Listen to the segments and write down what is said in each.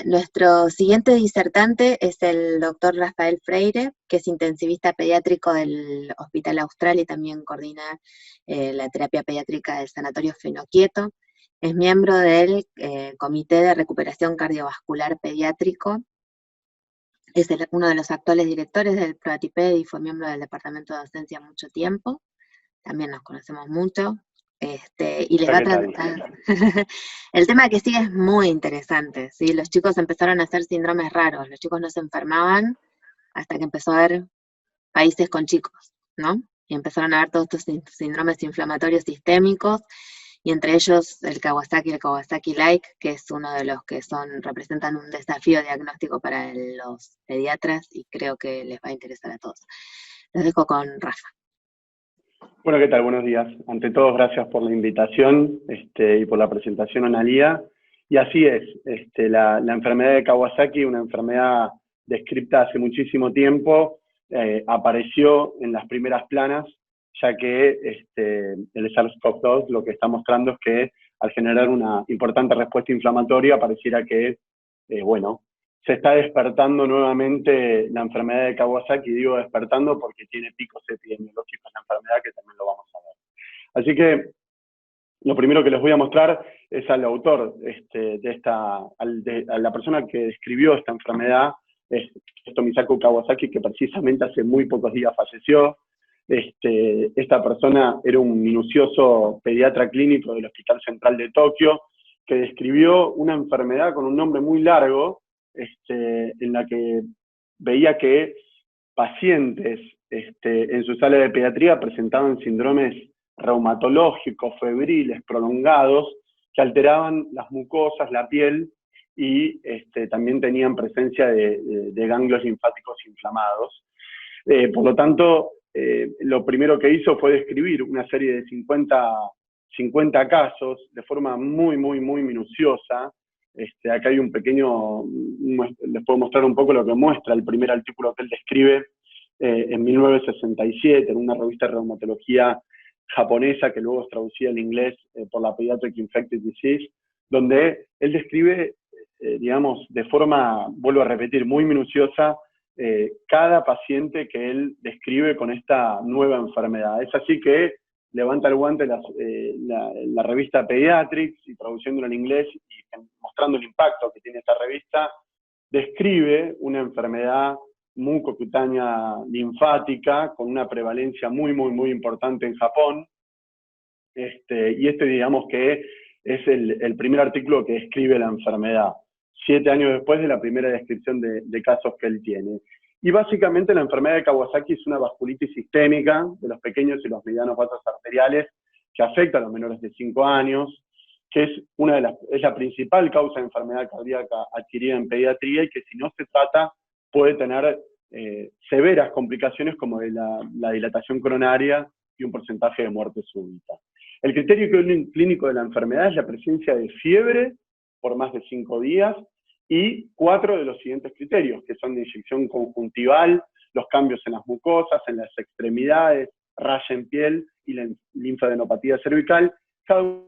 Nuestro siguiente disertante es el doctor Rafael Freire, que es intensivista pediátrico del Hospital Austral y también coordina la terapia pediátrica del Sanatorio Fenoquieto. Es miembro del Comité de Recuperación Cardiovascular Pediátrico. Es uno de los actuales directores del ProATIPED y fue miembro del Departamento de Docencia mucho tiempo. También nos conocemos mucho. Y les va a tratar. El tema que sigue es muy interesante, ¿sí? Los chicos empezaron a hacer síndromes raros, los chicos no se enfermaban hasta que empezó a haber países con chicos, ¿no? Y empezaron a haber todos estos síndromes inflamatorios sistémicos, y entre ellos el Kawasaki-like, que es uno de los que representan un desafío diagnóstico para los pediatras, y creo que les va a interesar a todos. Los dejo con Rafa. Bueno, ¿qué tal? Buenos días. Ante todo, gracias por la invitación y por la presentación, Analía. Y así es, la enfermedad de Kawasaki, una enfermedad descrita hace muchísimo tiempo, apareció en las primeras planas, ya que el SARS-CoV-2 lo que está mostrando es que al generar una importante respuesta inflamatoria, pareciera que, se está despertando nuevamente la enfermedad de Kawasaki. Digo despertando porque tiene picos epidemiológicos la enfermedad, que también lo vamos a ver. Así que lo primero que les voy a mostrar es al autor a la persona que describió esta enfermedad, es Tomisaku Kawasaki, que precisamente hace muy pocos días falleció. Esta persona era un minucioso pediatra clínico del Hospital Central de Tokio, que describió una enfermedad con un nombre muy largo, en la que veía que pacientes en su sala de pediatría presentaban síndromes reumatológicos, febriles, prolongados, que alteraban las mucosas, la piel, y también tenían presencia de ganglios linfáticos inflamados. Por lo tanto, lo primero que hizo fue describir una serie de 50 casos de forma muy, muy, muy minuciosa. Acá hay un pequeño, les puedo mostrar un poco lo que muestra el primer artículo que él describe en 1967 en una revista de reumatología japonesa que luego es traducida al inglés por la Pediatric Infectious Disease, donde él describe, digamos, de forma, vuelvo a repetir, muy minuciosa, cada paciente que él describe con esta nueva enfermedad. Es así que levanta el guante la revista Pediatrics, y traduciéndolo en inglés y mostrando el impacto que tiene esta revista, describe una enfermedad mucocutánea linfática con una prevalencia muy, muy, muy importante en Japón. Y digamos que es el primer artículo que describe la enfermedad, 7 años después de la primera descripción de casos que él tiene. Y básicamente la enfermedad de Kawasaki es una vasculitis sistémica de los pequeños y los medianos vasos arteriales que afecta a los menores de 5 años, que es la principal causa de enfermedad cardíaca adquirida en pediatría, y que si no se trata puede tener severas complicaciones como la dilatación coronaria y un porcentaje de muerte súbita. El criterio clínico de la enfermedad es la presencia de fiebre por más de 5 días, y 4 de los siguientes criterios, que son de inyección conjuntival, los cambios en las mucosas, en las extremidades, raya en piel y la linfadenopatía cervical, cada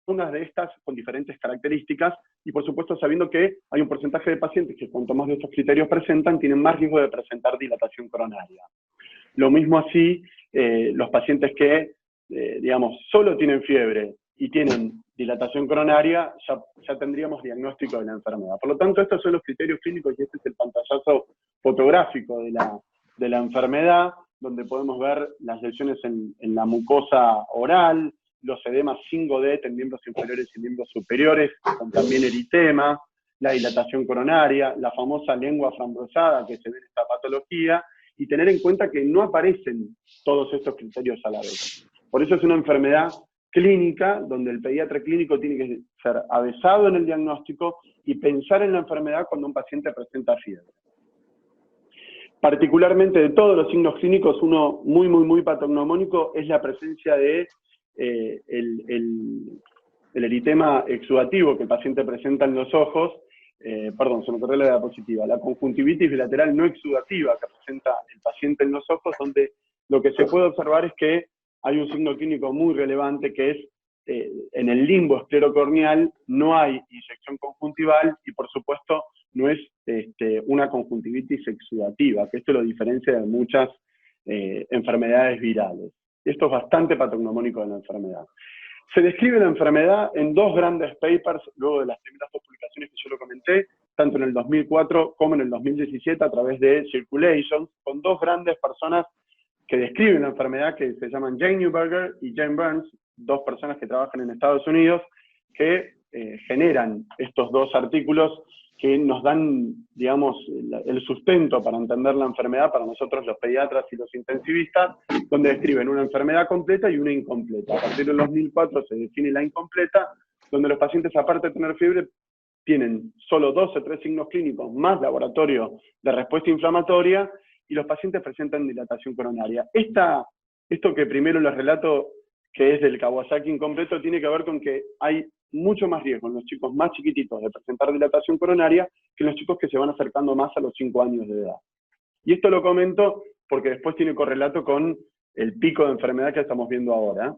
una de estas con diferentes características, y por supuesto sabiendo que hay un porcentaje de pacientes que cuanto más de estos criterios presentan, tienen más riesgo de presentar dilatación coronaria. Lo mismo así, los pacientes que, digamos, solo tienen fiebre y tienen dilatación coronaria, ya tendríamos diagnóstico de la enfermedad. Por lo tanto, estos son los criterios clínicos, y este es el pantallazo fotográfico de la enfermedad, donde podemos ver las lesiones en la mucosa oral, los edemas 5D en miembros inferiores y miembros superiores, con también eritema, la dilatación coronaria, la famosa lengua frambuesada que se ve en esta patología, y tener en cuenta que no aparecen todos estos criterios a la vez. Por eso es una enfermedad clínica, donde el pediatra clínico tiene que ser avezado en el diagnóstico y pensar en la enfermedad cuando un paciente presenta fiebre. Particularmente de todos los signos clínicos, uno muy, muy, muy patognomónico es la presencia de el eritema exudativo que el paciente presenta en los ojos, perdón, se me corrió la diapositiva, la conjuntivitis bilateral no exudativa que presenta el paciente en los ojos, donde lo que se puede observar es que hay un signo clínico muy relevante, que es en el limbo esclerocorneal no hay inyección conjuntival y por supuesto no es una conjuntivitis exudativa, que esto lo diferencia de muchas enfermedades virales. Esto es bastante patognomónico de la enfermedad. Se describe la enfermedad en dos grandes papers, luego de las primeras dos publicaciones que yo lo comenté, tanto en el 2004 como en el 2017 a través de Circulation, con dos grandes personas que describen la enfermedad que se llaman Jane Newberger y Jane Burns, dos personas que trabajan en Estados Unidos, que generan estos dos artículos que nos dan, digamos, el sustento para entender la enfermedad para nosotros los pediatras y los intensivistas, donde describen una enfermedad completa y una incompleta. A partir del 2004 se define la incompleta, donde los pacientes, aparte de tener fiebre, tienen solo 2 o 3 signos clínicos más laboratorio de respuesta inflamatoria, y los pacientes presentan dilatación coronaria. Esto que primero les relato, que es del Kawasaki incompleto, tiene que ver con que hay mucho más riesgo en los chicos más chiquititos de presentar dilatación coronaria que en los chicos que se van acercando más a los 5 años de edad. Y esto lo comento porque después tiene correlato con el pico de enfermedad que estamos viendo ahora.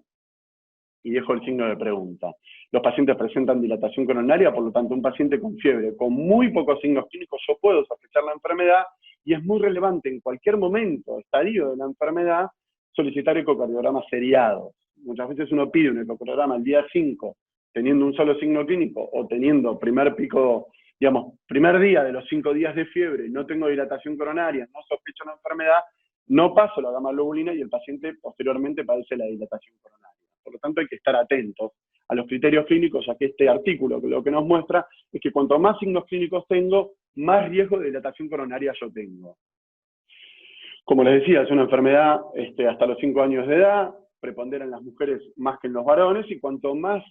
Y dejo el signo de pregunta. Los pacientes presentan dilatación coronaria, por lo tanto un paciente con fiebre, con muy pocos signos clínicos, yo puedo sospechar la enfermedad, y es muy relevante en cualquier momento, estadio de la enfermedad, solicitar ecocardiogramas seriados. Muchas veces uno pide un ecocardiograma el día 5, teniendo un solo signo clínico, o teniendo primer pico, digamos, primer día de los 5 días de fiebre, no tengo dilatación coronaria, no sospecho la enfermedad, no paso la gamma globulina y el paciente posteriormente padece la dilatación coronaria. Por lo tanto, hay que estar atentos a los criterios clínicos, ya que este artículo lo que nos muestra es que cuanto más signos clínicos tengo, más riesgo de dilatación coronaria yo tengo. Como les decía, es una enfermedad hasta los 5 años de edad, prepondera en las mujeres más que en los varones, y cuanto más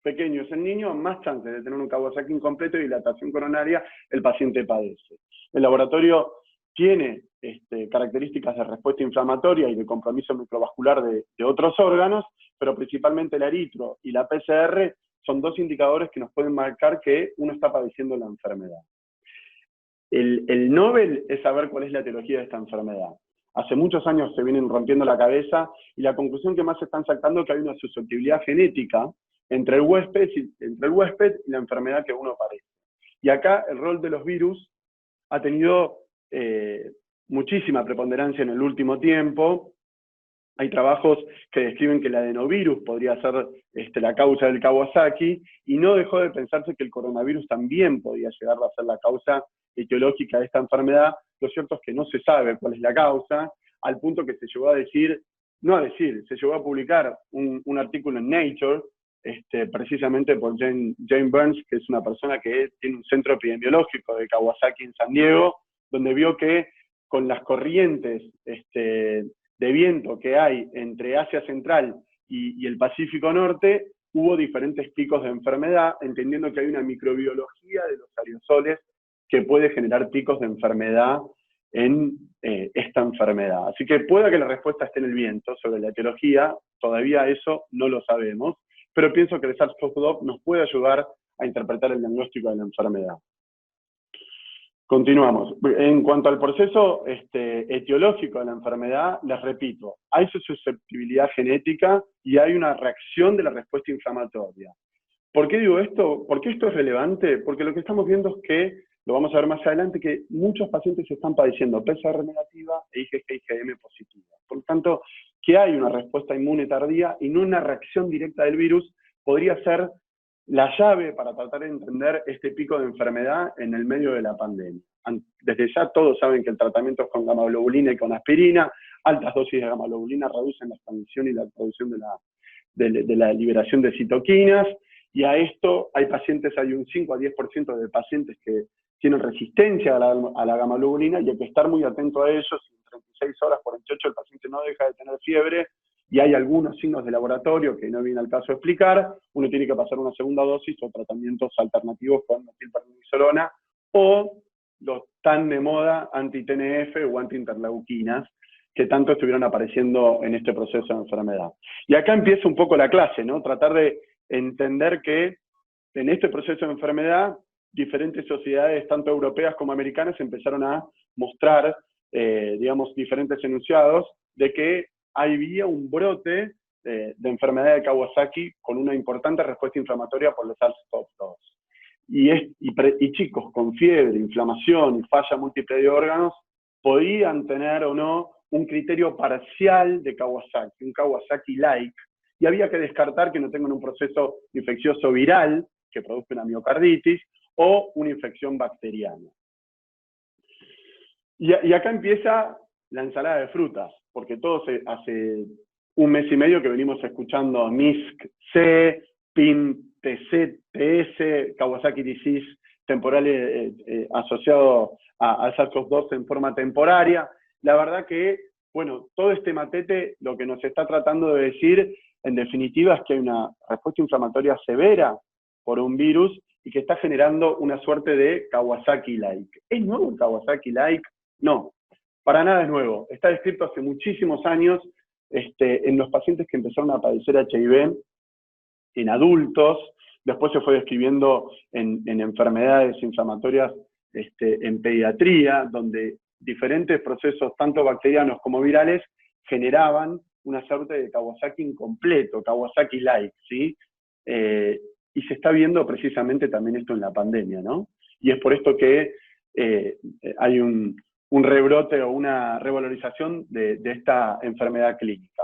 pequeño es el niño, más chances de tener un Kawasaki incompleto y dilatación coronaria el paciente padece. El laboratorio tiene características de respuesta inflamatoria y de compromiso microvascular de otros órganos, pero principalmente el eritro y la PCR son dos indicadores que nos pueden marcar que uno está padeciendo la enfermedad. El Nobel es saber cuál es la etiología de esta enfermedad. Hace muchos años se vienen rompiendo la cabeza y la conclusión que más se están sacando es que hay una susceptibilidad genética entre el huésped y la enfermedad que uno padece. Y acá el rol de los virus ha tenido muchísima preponderancia en el último tiempo. Hay trabajos que describen que el adenovirus podría ser la causa del Kawasaki, y no dejó de pensarse que el coronavirus también podía llegar a ser la causa etiológica de esta enfermedad. Lo cierto es que no se sabe cuál es la causa, al punto que se llegó a se llegó a publicar un artículo en Nature, precisamente por Jane Burns, que es una persona que tiene un centro epidemiológico de Kawasaki en San Diego, donde vio que con las corrientes de viento que hay entre Asia Central y el Pacífico Norte, hubo diferentes picos de enfermedad, entendiendo que hay una microbiología de los aerosoles que puede generar picos de enfermedad en esta enfermedad. Así que pueda que la respuesta esté en el viento sobre la etiología, todavía eso no lo sabemos, pero pienso que el SARS-CoV-2 nos puede ayudar a interpretar el diagnóstico de la enfermedad. Continuamos. En cuanto al proceso etiológico de la enfermedad, les repito, hay susceptibilidad genética y hay una reacción de la respuesta inflamatoria. ¿Por qué digo esto? ¿Por qué esto es relevante? Porque lo que estamos viendo es que, lo vamos a ver más adelante, que muchos pacientes están padeciendo PCR negativa e IgG-IgM positiva. Por lo tanto, que hay una respuesta inmune tardía y no una reacción directa del virus podría ser la llave para tratar de entender este pico de enfermedad en el medio de la pandemia. Desde ya todos saben que el tratamiento es con gamma globulina y con aspirina. Altas dosis de gamma globulina reducen la expansión y la producción de la liberación de citoquinas, y a esto hay un 5 a 10% de pacientes que tienen resistencia a la gamma globulina, y hay que estar muy atento a ellos. Si en 36 horas, 48, el paciente no deja de tener fiebre, y hay algunos signos de laboratorio que no viene al caso explicar, uno tiene que pasar una segunda dosis o tratamientos alternativos con metilprednisolona o los tan de moda anti-TNF o anti-interleuquinas que tanto estuvieron apareciendo en este proceso de enfermedad. Y acá empieza un poco la clase, ¿no? Tratar de entender que en este proceso de enfermedad diferentes sociedades, tanto europeas como americanas, empezaron a mostrar, digamos, diferentes enunciados de que había un brote de enfermedad de Kawasaki con una importante respuesta inflamatoria por el SARS-CoV-2. Y chicos con fiebre, inflamación y falla múltiple de órganos podían tener o no un criterio parcial de Kawasaki, un Kawasaki-like, y había que descartar que no tengan un proceso infeccioso viral que produzca una miocarditis o una infección bacteriana. Y acá empieza la ensalada de frutas, porque todos hace un mes y medio que venimos escuchando MISC-C, PIN-TC, TS, Kawasaki disease temporal asociado al SARS-CoV-2 en forma temporaria. La verdad que, bueno, todo este matete lo que nos está tratando de decir, en definitiva, es que hay una respuesta inflamatoria severa por un virus y que está generando una suerte de Kawasaki-like. ¿Es nuevo el Kawasaki-like? No, para nada es nuevo. Está descrito hace muchísimos años en los pacientes que empezaron a padecer HIV en adultos, después se fue describiendo en enfermedades inflamatorias en pediatría, donde diferentes procesos, tanto bacterianos como virales, generaban una suerte de Kawasaki incompleto, Kawasaki-like, ¿sí? Y se está viendo precisamente también esto en la pandemia, ¿no? Y es por esto que hay un rebrote o una revalorización de esta enfermedad clínica.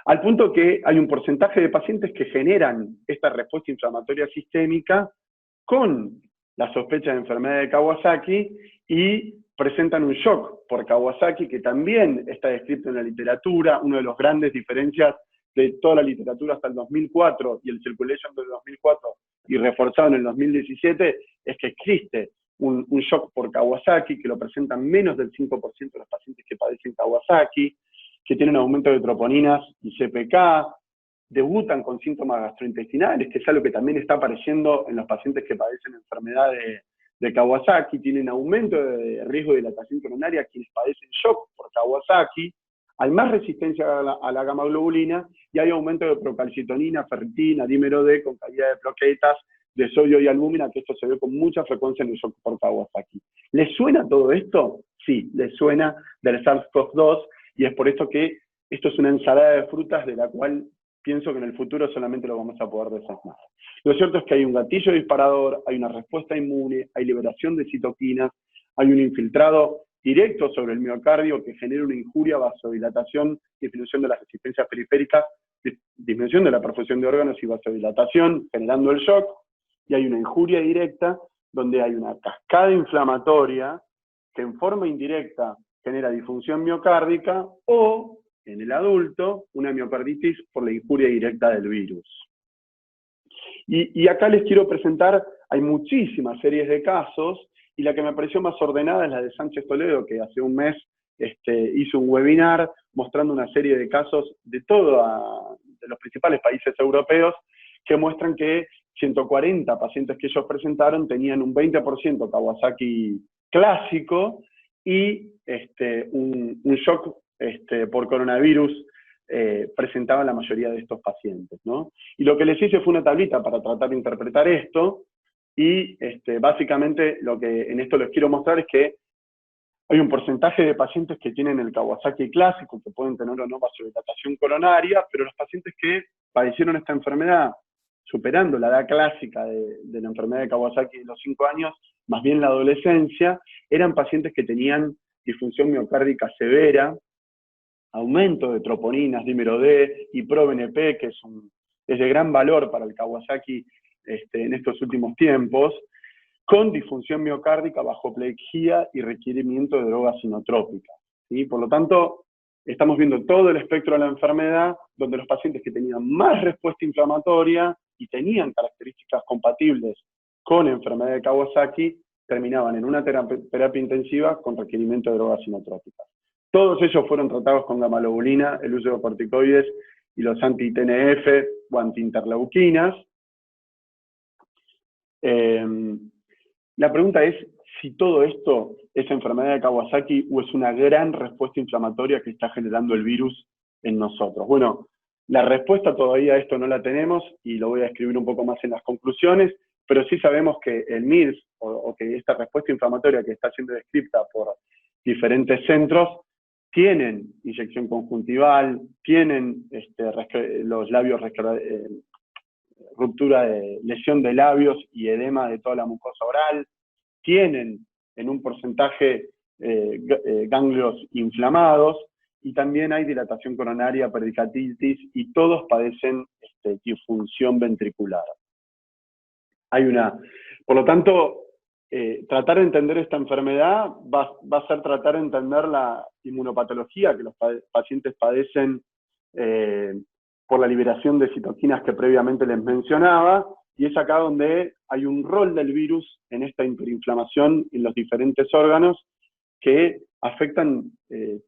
Al punto que hay un porcentaje de pacientes que generan esta respuesta inflamatoria sistémica con la sospecha de enfermedad de Kawasaki y presentan un shock por Kawasaki, que también está descrito en la literatura. Una de las grandes diferencias de toda la literatura hasta el 2004 y el Circulation del 2004 y reforzado en el 2017 es que existe un shock por Kawasaki, que lo presentan menos del 5% de los pacientes que padecen Kawasaki, que tienen aumento de troponinas y CPK, debutan con síntomas gastrointestinales, que es algo que también está apareciendo en los pacientes que padecen enfermedad de Kawasaki, tienen aumento de riesgo de dilatación coronaria quienes padecen shock por Kawasaki, hay más resistencia a la gamma globulina y hay aumento de procalcitonina, ferritina, dímero D con caída de plaquetas, de sodio y albúmina, que esto se ve con mucha frecuencia en el shock por Kawasaki. ¿Les suena todo esto? Sí, les suena del SARS-CoV-2, y es por esto que esto es una ensalada de frutas de la cual pienso que en el futuro solamente lo vamos a poder desarmar. Lo cierto es que hay un gatillo disparador, hay una respuesta inmune, hay liberación de citoquinas, hay un infiltrado directo sobre el miocardio que genera una injuria, vasodilatación, disminución de las resistencias periféricas, disminución de la perfusión de órganos y vasodilatación, generando el shock, y hay una injuria directa donde hay una cascada inflamatoria que en forma indirecta genera disfunción miocárdica o, en el adulto, una miocarditis por la injuria directa del virus. Y acá les quiero presentar, hay muchísimas series de casos, y la que me pareció más ordenada es la de Sánchez Toledo, que hace un mes hizo un webinar mostrando una serie de casos de de los principales países europeos, que muestran que 140 pacientes que ellos presentaron tenían un 20% Kawasaki clásico, y un shock por coronavirus presentaba la mayoría de estos pacientes, ¿no? Y lo que les hice fue una tablita para tratar de interpretar esto, y básicamente lo que en esto les quiero mostrar es que hay un porcentaje de pacientes que tienen el Kawasaki clásico, que pueden tener o no vasodilatación coronaria, pero los pacientes que padecieron esta enfermedad superando la edad clásica de la enfermedad de Kawasaki de los 5 años, más bien la adolescencia, eran pacientes que tenían disfunción miocárdica severa, aumento de troponinas, dímero D y ProBNP, que es de gran valor para el Kawasaki en estos últimos tiempos, con disfunción miocárdica, bajoplexia y requerimiento de drogas inotrópicas, ¿sí? Por lo tanto, estamos viendo todo el espectro de la enfermedad, donde los pacientes que tenían más respuesta inflamatoria y tenían características compatibles con enfermedad de Kawasaki, terminaban en una terapia intensiva con requerimiento de drogas inotrópicas. Todos ellos fueron tratados con gamma-globulina, el uso de corticoides y los anti-TNF o anti-interleuquinas. La pregunta es si todo esto es enfermedad de Kawasaki o es una gran respuesta inflamatoria que está generando el virus en nosotros. Bueno, la respuesta todavía a esto no la tenemos y lo voy a escribir un poco más en las conclusiones, pero sí sabemos que el MIRS, o que esta respuesta inflamatoria que está siendo descrita por diferentes centros, tienen inyección conjuntival, tienen los labios, ruptura de lesión de labios y edema de toda la mucosa oral, tienen en un porcentaje ganglios inflamados, y también hay dilatación coronaria, pericardititis, y todos padecen disfunción ventricular. Por lo tanto, tratar de entender esta enfermedad va a ser tratar de entender la inmunopatología que los pacientes padecen por la liberación de citoquinas que previamente les mencionaba, y es acá donde hay un rol del virus en esta hiperinflamación en los diferentes órganos que afectan en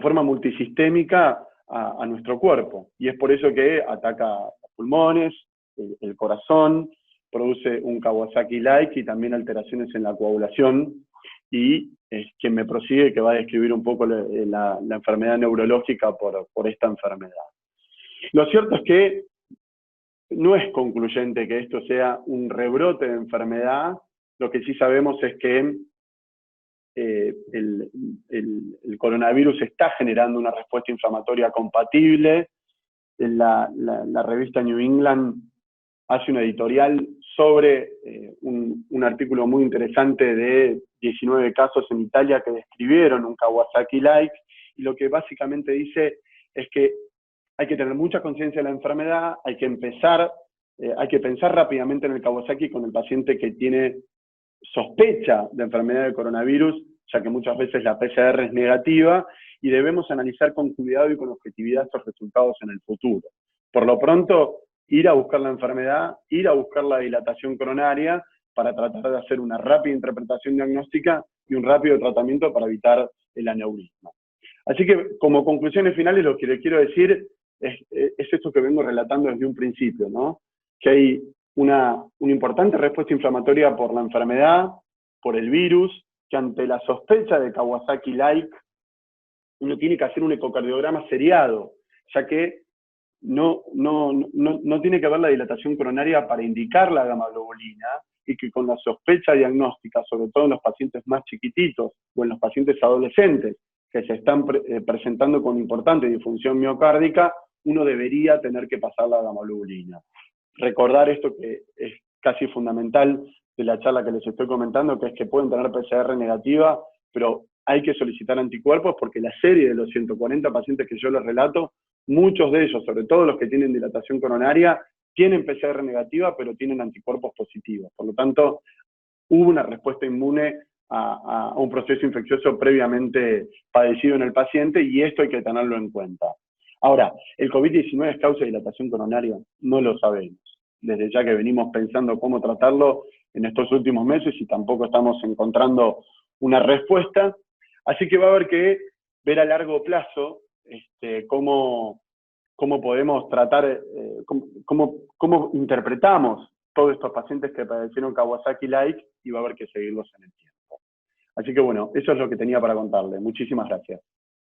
forma multisistémica a nuestro cuerpo. Y es por eso que ataca los pulmones, el corazón, produce un Kawasaki-like y también alteraciones en la coagulación, y quien me prosigue que va a describir un poco la enfermedad neurológica por esta enfermedad. Lo cierto es que no es concluyente que esto sea un rebrote de enfermedad. Lo que sí sabemos es que el coronavirus está generando una respuesta inflamatoria compatible. La revista New England hace un editorial sobre un artículo muy interesante de 19 casos en Italia que describieron un Kawasaki-like, y lo que básicamente dice es que hay que tener mucha conciencia de la enfermedad, hay que pensar rápidamente en el Kawasaki con el paciente que tiene sospecha de enfermedad de coronavirus, ya que muchas veces la PCR es negativa, y debemos analizar con cuidado y con objetividad estos resultados en el futuro. Por lo pronto, ir a buscar la enfermedad, ir a buscar la dilatación coronaria para tratar de hacer una rápida interpretación diagnóstica y un rápido tratamiento para evitar el aneurisma. Así que, como conclusiones finales, lo que le quiero decir es esto que vengo relatando desde un principio, ¿no? Que hay una importante respuesta inflamatoria por la enfermedad, por el virus, que ante la sospecha de Kawasaki-like, uno tiene que hacer un ecocardiograma seriado, ya que no tiene que haber la dilatación coronaria para indicar la gamma-globulina, y que con la sospecha diagnóstica, sobre todo en los pacientes más chiquititos o en los pacientes adolescentes que se están presentando con importante disfunción miocárdica, uno debería tener que pasar la gamma-globulina. Recordar esto que es casi fundamental de la charla que les estoy comentando, que es que pueden tener PCR negativa, pero hay que solicitar anticuerpos, porque la serie de los 140 pacientes que yo les relato, muchos de ellos, sobre todo los que tienen dilatación coronaria, tienen PCR negativa, pero tienen anticuerpos positivos. Por lo tanto, hubo una respuesta inmune a un proceso infeccioso previamente padecido en el paciente, y esto hay que tenerlo en cuenta. Ahora, ¿el COVID-19 es causa de dilatación coronaria? No lo sabemos. Desde ya que venimos pensando cómo tratarlo en estos últimos meses, y tampoco estamos encontrando una respuesta. Así que va a haber que ver a largo plazo cómo podemos tratar, cómo interpretamos todos estos pacientes que padecieron Kawasaki-like, y va a haber que seguirlos en el tiempo. Así que bueno, eso es lo que tenía para contarle. Muchísimas gracias.